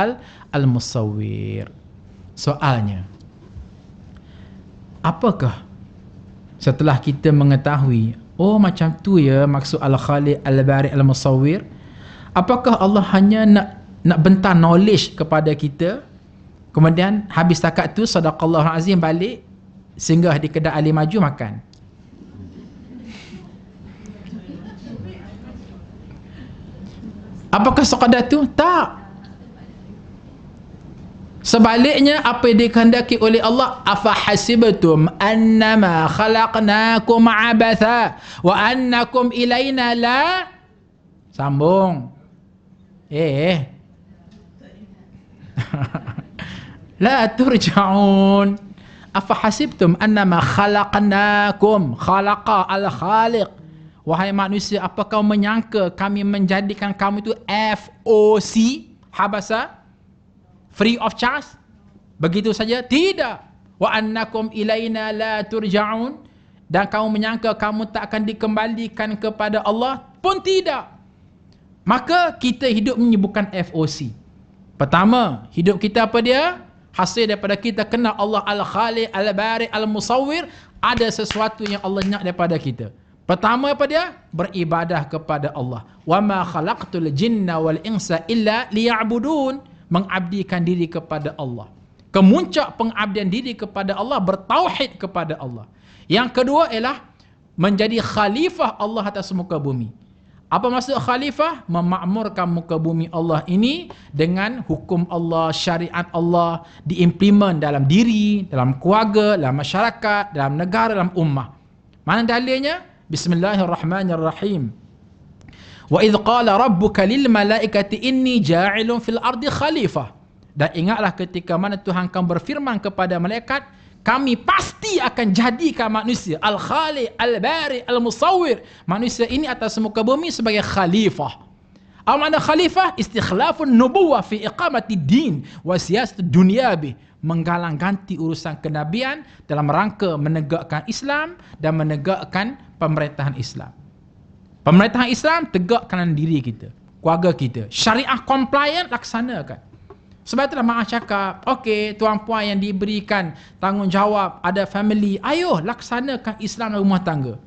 Al-Musawwir. Soalnya, apakah setelah kita mengetahui, oh macam tu ya maksud Al-Khaliq, Al-Bari, Al-Musawwir, apakah Allah hanya nak bentar knowledge kepada kita, kemudian habis takat tu sadaqallahul azim, balik singgah di kedai Ali Maju makan? Apakah sekadar tu? Tak. Sebaliknya, apa yang dikehendaki oleh Allah, afa hasibtum annama khalaqnakum abatha wa annakum ilaina la, sambung, la turja'un. Afa hasibtum annama khalaqnakum, khalaqa al-khaliq, wahai manusia, apa kau menyangka kami menjadikan kamu itu FOC, habasa, free of charge, begitu saja? Tidak. Wa annakum ilaina la turja'un, dan kamu menyangka kamu tak akan dikembalikan kepada Allah pun tidak. Maka kita hidup ini bukan FOC. Pertama, hidup kita apa dia? Hasil daripada kita kenal Allah Al-Khaliq, Al-Bari, Al-Musawwir. Ada sesuatu yang Allah nak daripada kita. Pertama apa dia? Beribadah kepada Allah. Wa ma khalaqtul jinna wal insa illa liya'budun. Mengabdikan diri kepada Allah. Kemuncak pengabdian diri kepada Allah, bertauhid kepada Allah. Yang kedua ialah menjadi khalifah Allah atas muka bumi. Apa maksud khalifah? Memakmurkan muka bumi Allah ini dengan hukum Allah, syariat Allah diimplement dalam diri, dalam keluarga, dalam masyarakat, dalam negara, dalam ummah. Mana dalilnya? Bismillahirrahmanirrahim. Wa idh qala rabbuka lil malaikati inni ja'ilun fil ardi khalifah. Dan ingatlah ketika mana Tuhan kamu berfirman kepada malaikat, kami pasti akan jadikan manusia Al-Khaliq, Al-Bari, Al-Musawwir, manusia ini atas muka bumi sebagai khalifah. Apa makna khalifah? Istikhlafun nubuwah fi iqamati din wa siyasat dunyabi, menggalang ganti urusan kenabian dalam rangka menegakkan Islam dan menegakkan pemerintahan Islam. Pemerintahan Islam tegakkan diri kita, keluarga kita, syariah compliant laksanakan. Sebab itulah Maaf cakap, okey, tuan-puan yang diberikan tanggungjawab, ada family, ayo laksanakan Islam dalam rumah tangga.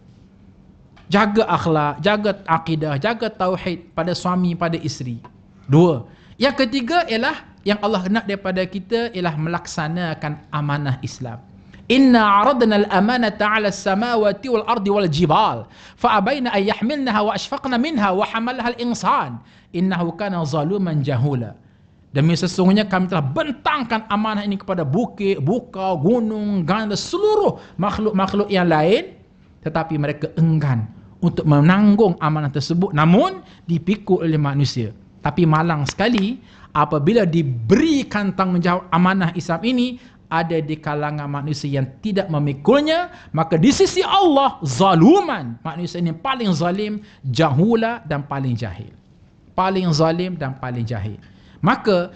jaga akhlak, jaga akidah, jaga tauhid pada suami, pada isteri. 2. Yang ketiga ialah yang Allah nak daripada kita ialah melaksanakan amanah Islam. Inna 'aradna al-amanata 'ala as-samawati wal ardi wal jibal fa abaina an yahmilnaha wa ashfaqna minha wa hamalaha al-insan innahu kana zaluman jahula. Demi sesungguhnya kami telah bentangkan amanah ini kepada bukit, bukau, gunung, ganda, seluruh makhluk-makhluk yang lain, tetapi mereka enggan untuk menanggung amanah tersebut, namun dipikul oleh manusia. Tapi malang sekali apabila diberikan tanggungjawab amanah Islam ini, ada di kalangan manusia yang tidak memikulnya, maka di sisi Allah zaluman, manusia ini paling zalim, jahula dan paling jahil. Paling zalim dan paling jahil. Maka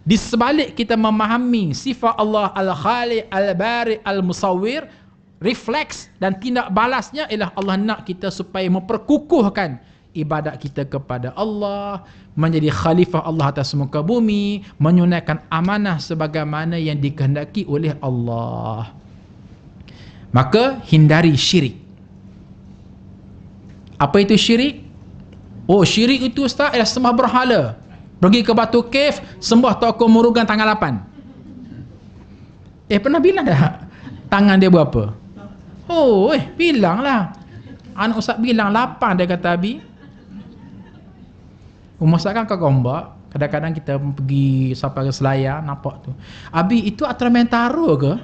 di sebalik kita memahami sifat Allah Al-Khaliq, Al-Bari, Al-Musawwir, refleks dan tindak balasnya ialah Allah nak kita supaya memperkukuhkan ibadat kita kepada Allah, menjadi khalifah Allah atas muka bumi, menunaikan amanah sebagaimana yang dikehendaki oleh Allah. Maka hindari syirik. Apa itu syirik? Oh, syirik itu ustaz ialah sembah berhala. Pergi ke Batu Cave, sembah Tokoh Murugan tanggal 8. Pernah bilang dah tangan dia berapa? Oh, bilanglah. Anak ustaz bilang 8, dia kata Abi. Umur saya kan ke Gombak, kadang-kadang kita pergi sampai ke Selayar, nampak tu. Abi, itu Atra Mentaro ke?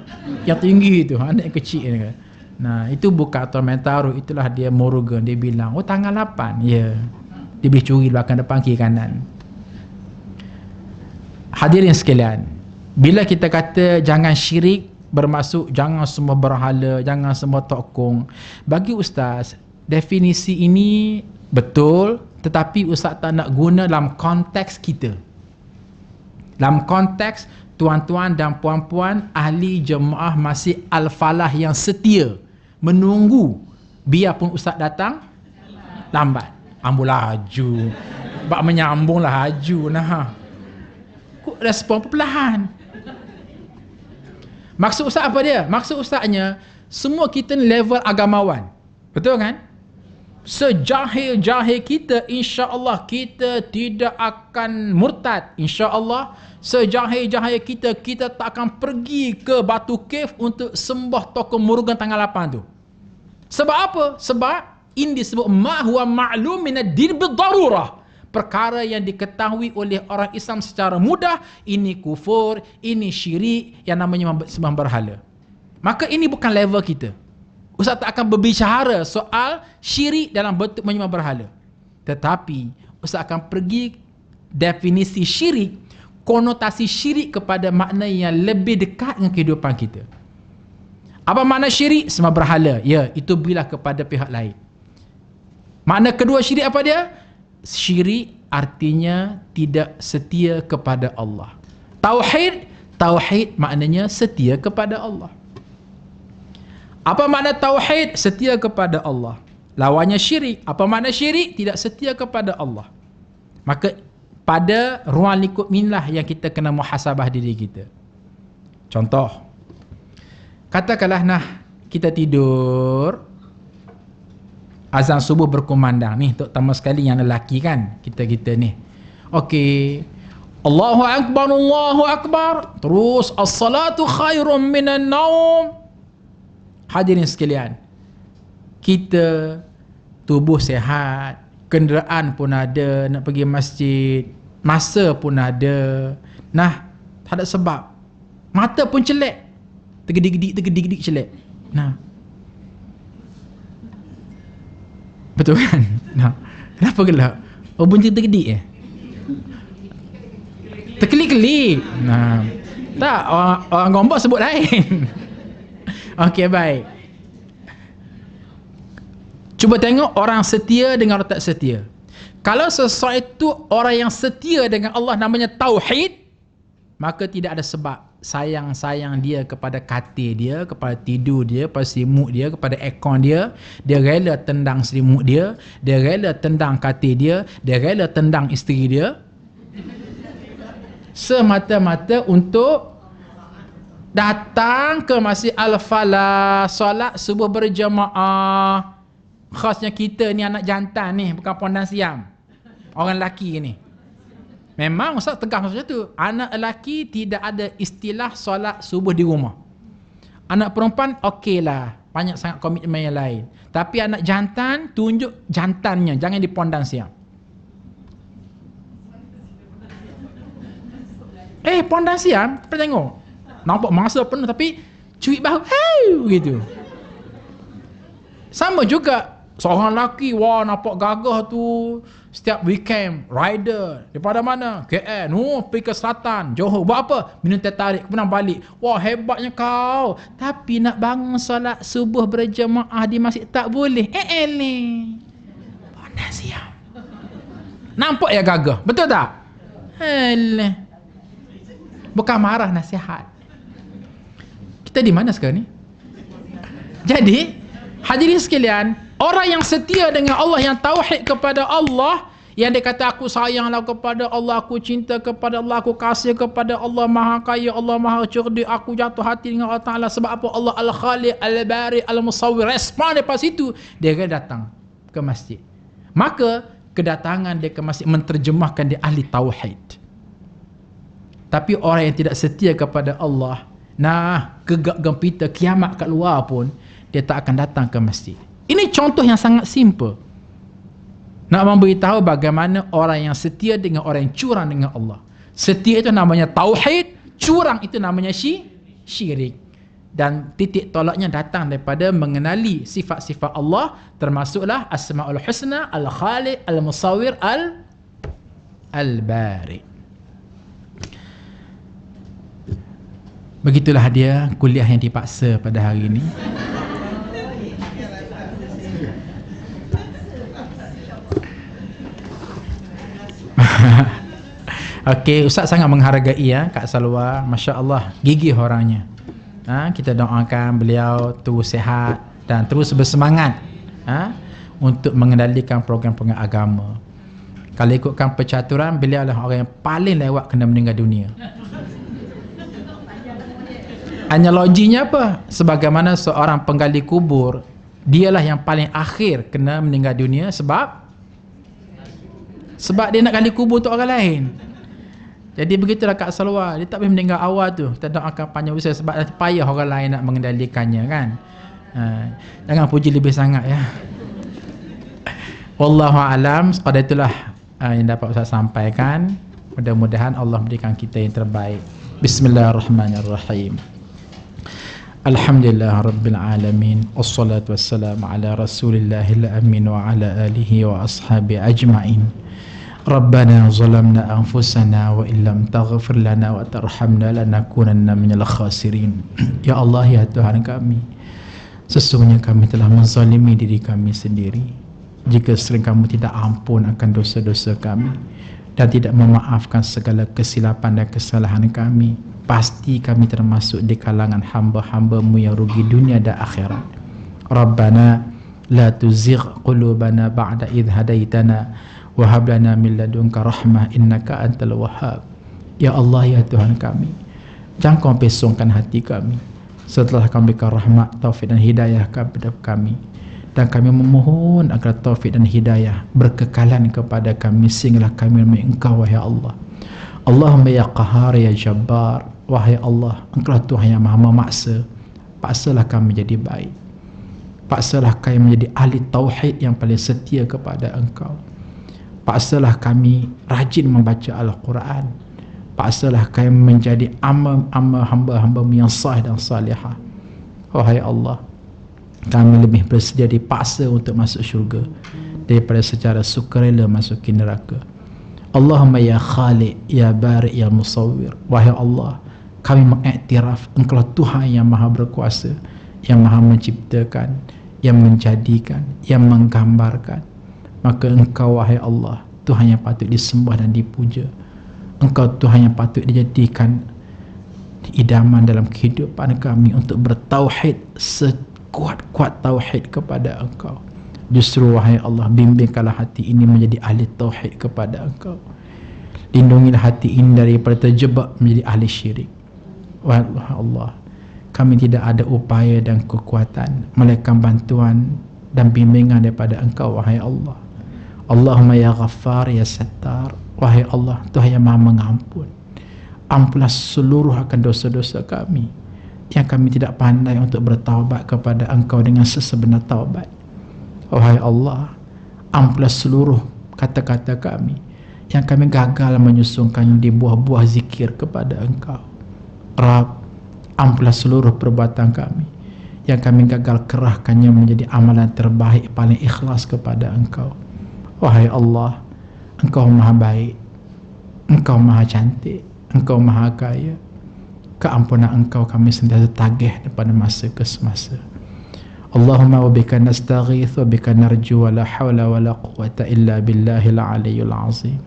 Yang tinggi tu, anak yang kecil ni kan. Nah, itu bukan Atra Mentaro, itulah dia Murugan. Dia bilang, oh tanggal 8. Ya. Dia boleh curi belakang depan kiri kanan. Hadirin sekalian, bila kita kata jangan syirik, bermaksud jangan semua berhala, jangan semua tokong. Bagi ustaz, definisi ini betul, tetapi ustaz tak nak guna dalam konteks kita. Dalam konteks tuan-tuan dan puan-puan ahli jemaah Masjid Al-Falah yang setia menunggu biarpun ustaz datang lambat. Ambul laju. Bak menyambung laju nah. Kok respon perlahan? Maksud ustaz apa dia? Maksud ustaznya semua kita ni level agamawan. Betul kan? Sejahil-jahil kita, insya-Allah kita tidak akan murtad, insya-Allah. Sejahil-jahil kita, kita tak akan pergi ke Batu Cave untuk sembah Tokoh Murugan tanggal 8 tu. Sebab apa? Sebab ini disebut ma huwa ma'lum min ad-din bid-darurah. Perkara yang diketahui oleh orang Islam secara mudah, ini kufur, ini syirik, yang namanya sembah berhala. Maka ini bukan level kita. Ustaz tak akan berbicara soal syirik dalam bentuk menyembah berhala. Tetapi Ustaz akan pergi definisi syirik, konotasi syirik kepada makna yang lebih dekat dengan kehidupan kita. Apa makna syirik? Sembah berhala. Ya, itu berilah kepada pihak lain. Makna kedua syirik apa dia? Syirik artinya tidak setia kepada Allah. Tauhid, tauhid maknanya setia kepada Allah. Apa makna tauhid? Setia kepada Allah. Lawannya syirik. Apa makna syirik? Tidak setia kepada Allah. Maka pada ruang lingkup inilah yang kita kena muhasabah diri kita. Contoh, katakanlah kita tidur, azan subuh berkumandang ni, terutama sekali yang lelaki kan, kita ni. Okey, Allahu Akbar, Allahu Akbar, terus as-salatu khairum minan naum. Hadirin sekalian, kita tubuh sehat, kenderaan pun ada, nak pergi masjid, masa pun ada, tak ada sebab, mata pun celek, tergedik-gedik celek. Betul kan? Kenapa gelap? Oh, bunyi tergedik terkelip-kelip. Tak, orang Gombak sebut lain. Okey, baik. Cuba tengok orang setia dengan orang tak setia. Kalau sesuatu orang yang setia dengan Allah namanya tauhid, maka tidak ada sebab sayang dia kepada katil dia, kepada tidur dia, kepada selimut dia, kepada aircon dia. Dia rela tendang selimut dia, dia rela tendang katil dia, dia rela tendang isteri dia, semata-mata untuk datang ke Masjid Al-Falah, solat subuh berjamaah. Khasnya kita ni anak jantan ni, bukan Pondan Siam. Orang lelaki ni. Memang Ustaz tegas macam tu. Anak lelaki tidak ada istilah solat subuh di rumah. Anak perempuan okeylah, banyak sangat komitmen yang lain. Tapi anak jantan, tunjuk jantannya, jangan di Pondan Siam. Pondan Siam, kita tengok. Nampak masa penuh tapi cuit bahu, gitu. Sama juga seorang lelaki, wah nampak gagah tu, setiap weekend rider daripada mana? KL, pergi ke selatan, Johor, buat apa? Minum teh tarik, kemudian balik. Wah hebatnya kau. Tapi nak bangun solat subuh berjemaah di masjid tak boleh. Ni Pondan Siam. Nampak ya gagah, betul tak? Bukan marah, nasihat. Kita di mana sekarang ni? Jadi hadirin sekalian, orang yang setia dengan Allah, yang tauhid kepada Allah, yang dia kata aku sayanglah kepada Allah, aku cinta kepada Allah, aku kasih kepada Allah, maha kaya, Allah maha cerdik, aku jatuh hati dengan Allah Ta'ala. Sebab apa? Allah Al-Khaliq, Al-Bari, Al-Musawwir. Respon daripada situ, dia akan datang ke masjid. Maka kedatangan dia ke masjid menterjemahkan dia ahli tauhid. Tapi orang yang tidak setia kepada Allah, gegap gempita kiamat kat luar pun, dia tak akan datang ke masjid. Ini contoh yang sangat simple. Nak memberitahu bagaimana orang yang setia dengan orang yang curang dengan Allah. Setia itu namanya tauhid, curang itu namanya syirik. Dan titik tolaknya datang daripada mengenali sifat-sifat Allah, termasuklah Asma'ul Husna, Al-Khaliq, Al-Musawwir, Al-Bari. Begitulah dia kuliah yang dipaksa pada hari ini. Okey, Ustaz sangat menghargai Kak Salwa, masya-Allah, gigih orangnya. Kita doakan beliau terus sihat dan terus bersemangat untuk mengendalikan program-program agama. Kalau ikutkan percaturan, beliau adalah orang yang paling lewat kena meninggal dunia. Analoginya apa? Sebagaimana seorang penggali kubur, dialah yang paling akhir kena meninggal dunia sebab dia nak gali kubur untuk orang lain. Jadi begitulah Kak Salwa, dia tak boleh meninggal awal tu. Kita doakan panjang usia sebab payah orang lain nak mengendalikannya kan. Jangan puji lebih sangat ya. Wallahu alam, sekadar itulah yang dapat Ustaz sampaikan. Mudah-mudahan Allah memberikan kita yang terbaik. Bismillahirrahmanirrahim. Alhamdulillah Rabbil Alamin, wassalatu wassalamu ala Rasulillahil Amin wa ala alihi wa ashabi ajma'in. Rabbana zalamna anfusana wa illam taghfir lana wa tarhamna lanakunanna minal khasirin. Ya Allah, ya Tuhan kami, sesungguhnya kami telah menzalimi diri kami sendiri. Jika sering kamu tidak ampun akan dosa-dosa kami dan tidak memaafkan segala kesilapan dan kesalahan kami, pasti kami termasuk di kalangan hamba-hamba-Mu yang rugi dunia dan akhirat. Rabbana la tuzigh qulubana ba'da idh hadaitana wa hab lana min ladunka rahmah innaka antal wahhab. Ya Allah, ya Tuhan kami, jangan kau pesongkan hati kami setelah kami berikan rahmat, taufik dan hidayah kepada kami, dan kami memohon agar taufik dan hidayah berkekalan kepada kami sehinggalah kami menemui Engkau, wahai Allah. Allahumma ya Qahar ya Jabbar, wahai Allah, Engkau Tuhan yang maha memaksa, paksalah kami jadi baik, paksalah kami menjadi ahli tauhid yang paling setia kepada Engkau, paksalah kami rajin membaca Al-Quran, paksalah kami menjadi hamba-hamba-Mu yang sahih dan salihah. Wahai Allah, kami lebih bersedia dipaksa untuk masuk syurga daripada secara sukarela masuki neraka. Allahumma ya Khaliq ya Bari ya Musawwir, wahai Allah, kami mengiktiraf Engkau Tuhan yang maha berkuasa, yang maha menciptakan, yang menjadikan, yang menggambarkan. Maka Engkau, wahai Allah, Tuhan yang patut disembah dan dipuja. Engkau Tuhan yang patut dijadikan idaman dalam kehidupan kami untuk bertauhid, sekuat-kuat tauhid kepada Engkau. Justru wahai Allah, bimbingkanlah hati ini menjadi ahli tauhid kepada Engkau. Lindungilah hati ini daripada terjebak menjadi ahli syirik. Wahai Allah, kami tidak ada upaya dan kekuatan melainkan bantuan dan bimbingan daripada Engkau, wahai Allah. Allahumma ya Ghaffar ya Sattar, wahai Allah, Tuhan yang Maha mengampun, ampunlah seluruh akan dosa-dosa kami yang kami tidak pandai untuk bertaubat kepada Engkau dengan sesebenar taubat. Wahai Allah, ampunlah seluruh kata-kata kami yang kami gagal menyusunkan di buah-buah zikir kepada Engkau. Rabb, ampunlah seluruh perbuatan kami yang kami gagal kerahkannya menjadi amalan terbaik paling ikhlas kepada Engkau. Wahai Allah, Engkau Maha baik, Engkau Maha cantik, Engkau Maha kaya. Keampunan Engkau kami sentiasa tagih daripada masa ke semasa. Allahumma wabika nastaghith wabika narju wa la hawla wa la quwata illa billahil aliyyul azim.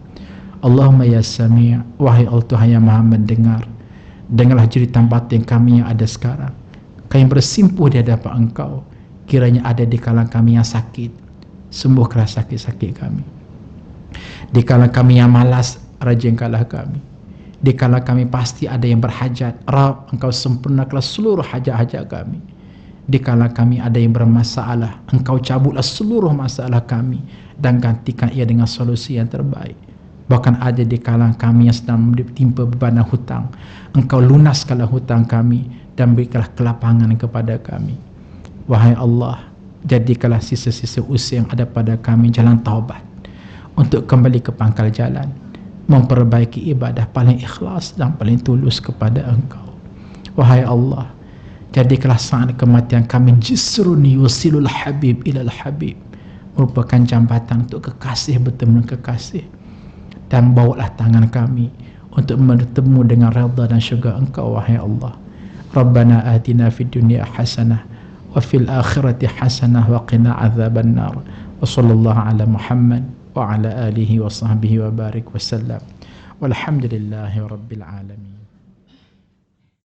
Allahumma ya Sami', wahai Allah Tuhan yang Maha mendengar, dengarlah jeritan batin kami yang ada sekarang. Kami bersimpuh di hadapan Engkau, kiranya ada di kalangan kami yang sakit, sembuhkanlah sakit-sakit kami. Di kalangan kami yang malas, rajinkanlah kami. Di kalangan kami pasti ada yang berhajat, Rabb, Engkau sempurnakanlah seluruh hajat-hajat kami. Di kalangan kami ada yang bermasalah, Engkau cabutlah seluruh masalah kami dan gantikan ia dengan solusi yang terbaik. Bahkan ada di kalangan kami yang sedang ditimpa bebanan hutang, Engkau lunaskanlah hutang kami dan berikanlah kelapangan kepada kami. Wahai Allah, jadikanlah sisa-sisa usia yang ada pada kami jalan taubat untuk kembali ke pangkal jalan, memperbaiki ibadah paling ikhlas dan paling tulus kepada Engkau. Wahai Allah, jadikanlah saat kematian kami jisrun yusilul habib ilal habib, merupakan jambatan untuk kekasih bertemu dengan kekasih, dan bawalah tangan kami untuk bertemu dengan redha dan syurga Engkau, wahai Allah. Rabbana atina fid dunya hasanah wa fil akhirati hasanah wa qina adzaban nar. Wa sallallahu ala Muhammad wa ala alihi wa sahbihi wa barik wa sallam. Walhamdulillahi rabbil alamin.